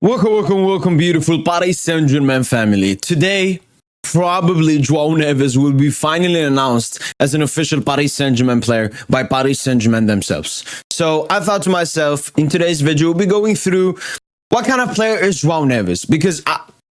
Welcome, beautiful Paris Saint Germain family. Today, probably Joao Neves will be finally announced as an official Paris Saint Germain player by Paris Saint Germain themselves. So I thought to myself, in today's video, we'll be going through what kind of player is Joao Neves, because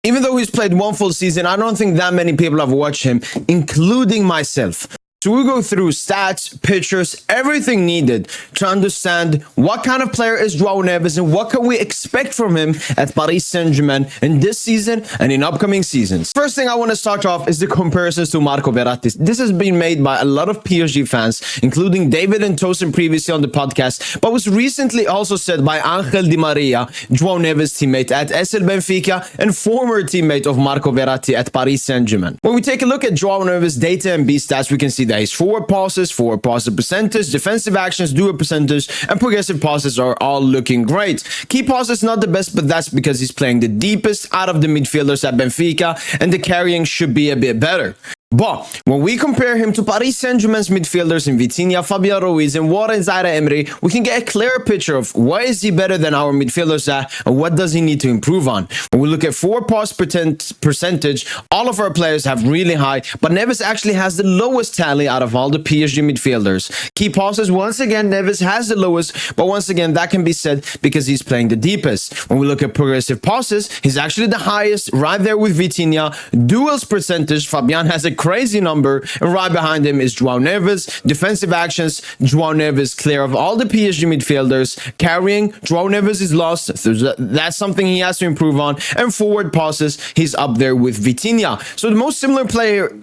even though he's played one full season, I don't think that many people have watched him, including myself. So we'll go through stats, pictures, everything needed to understand what kind of player is Joao Neves and what can we expect from him at Paris Saint Germain in this season and in upcoming seasons. First thing I want to start off is the comparisons to Marco Verratti. This has been made by a lot of PSG fans, including David and Tosin previously on the podcast, but was recently also said by Angel Di Maria, Joao Neves' teammate at SL Benfica and former teammate of Marco Verratti at Paris Saint Germain. When we take a look at Joao Neves' data and B stats, we can see that his forward passes percentage, defensive actions, dual percentage, and progressive passes are all looking great. Key passes not the best, but that's because he's playing the deepest out of the midfielders at Benfica, and the carrying should be a bit better. But when we compare him to Paris Saint Germain's midfielders in Vitinha, Fabian Ruiz, and Warren Zaire-Emery, we can get a clearer picture of why is he better than our midfielders at and what does he need to improve on. When we look at forward pass percentage, all of our players have really high, but Neves actually has the lowest tally out of all the PSG midfielders. Key passes, once again, Neves has the lowest, but once again, that can be said because he's playing the deepest. When we look at progressive passes, he's actually the highest, right there with Vitinha. Duels percentage, Fabian has a crazy number, and right behind him is Joao Neves. Defensive actions, Joao Neves clear of all the PSG midfielders. Carrying, Joao Neves is lost. That's something he has to improve on. And forward passes, he's up there with Vitinha. So the most similar player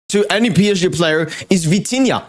to any PSG player is Vitinha.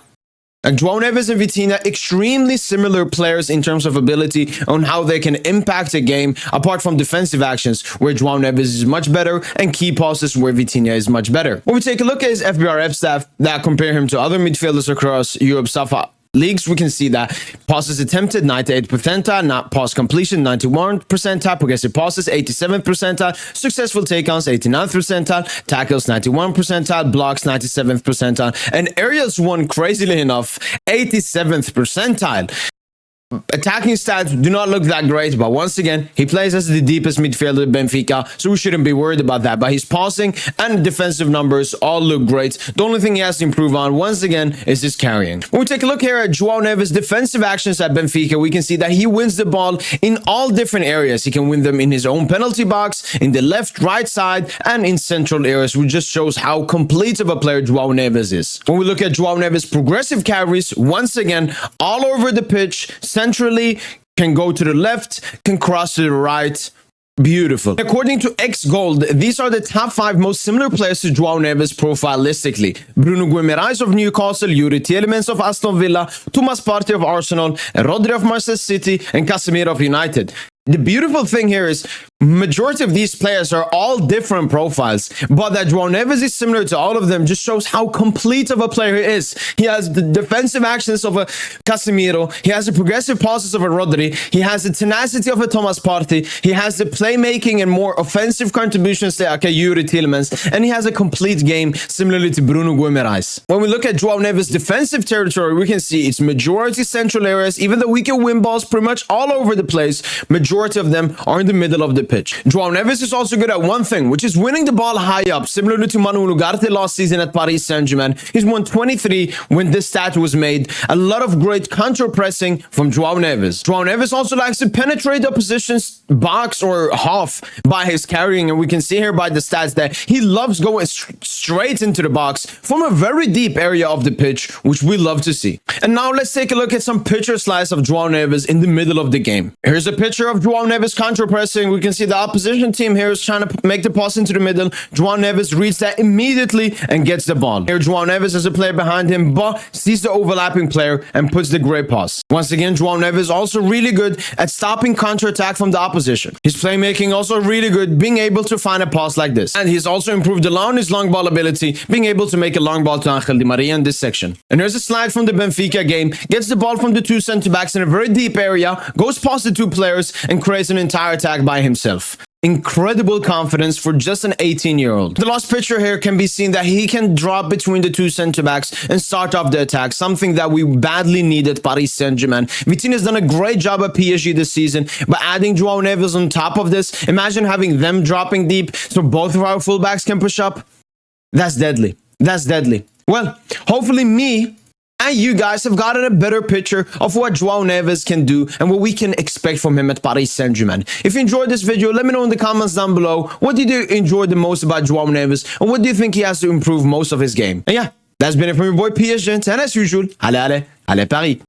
And Joao Neves and Vitinha, extremely similar players in terms of ability on how they can impact a game, apart from defensive actions, where Joao Neves is much better, and key passes, where Vitinha is much better. When we take a look at his FBRF stats that compare him to other midfielders across Europe's top leagues, we can see that passes attempted 98th percentile, not pass completion 91st percentile, progressive passes 87th percentile, successful takedowns 89th percentile, tackles 91st percentile, blocks 97th percentile, and aerials won, crazily enough, 87th percentile. Attacking stats do not look that great, but once again, he plays as the deepest midfielder at Benfica, so we shouldn't be worried about that. But his passing and defensive numbers all look great. The only thing he has to improve on, once again, is his carrying. When we take a look here at Joao Neves' defensive actions at Benfica, we can see that he wins the ball in all different areas. He can win them in his own penalty box, in the left, right side, and in central areas, which just shows how complete of a player Joao Neves is. When we look at Joao Neves' progressive carries, once again, all over the pitch, centrally, can go to the left, can cross to the right. Beautiful. According to X-Gold, these are the top 5 most similar players to Joao Neves profilistically. Bruno Guimaraes of Newcastle, Yuri Tielemans of Aston Villa, Thomas Partey of Arsenal, Rodri of Manchester City, and Casemiro of United. The beautiful thing here is majority of these players are all different profiles, but that Joao Neves is similar to all of them just shows how complete of a player he is. He has the defensive actions of a Casemiro, he has the progressive passes of a Rodri, he has the tenacity of a Thomas Partey, he has the playmaking and more offensive contributions like a Yuri Tielemans, and he has a complete game similarly to Bruno Guimaraes. When we look at Joao Neves' defensive territory, we can see it's majority central areas, even though we can win balls pretty much all over the place. Majority of them are in the middle of the pitch. Joao Neves is also good at one thing, which is winning the ball high up, similarly to Manu Ugarte last season at Paris Saint Germain. He's won 23 when this stat was made. A lot of great counter-pressing from Joao Neves. Joao Neves also likes to penetrate the opposition's box or half by his carrying, and we can see here by the stats that he loves going straight into the box from a very deep area of the pitch, which we love to see. And now let's take a look at some picture slides of Joao Neves in the middle of the game. Here's a picture of Joao Neves counter-pressing. We can see the opposition team here is trying to make the pass into the middle. Joao Neves reads that immediately and gets the ball. Here, Joao Neves has a player behind him, but sees the overlapping player and puts the great pass. Once again, Joao Neves also really good at stopping counter-attack from the opposition. His playmaking also really good, being able to find a pass like this. And he's also improved on his long ball ability, being able to make a long ball to Angel Di Maria in this section. And here's a slide from the Benfica game. Gets the ball from the 2 center-backs in a very deep area, goes past the 2 players, and creates an entire attack by himself. incredible confidence for just an 18-year-old. The last picture here can be seen that he can drop between the two center-backs and start off the attack, something that we badly need at Paris Saint Germain. Vitinha has done a great job at PSG this season, but adding Joao Neves on top of this, imagine having them dropping deep so both of our fullbacks can push up. That's deadly. That's deadly. Well, hopefully me and you guys have gotten a better picture of what Joao Neves can do and what we can expect from him at Paris Saint Germain. If you enjoyed this video, let me know in the comments down below. What did you enjoy the most about Joao Neves, and what do you think he has to improve most of his game? And yeah, that's been it from your boy PSG, and as usual, allez Paris!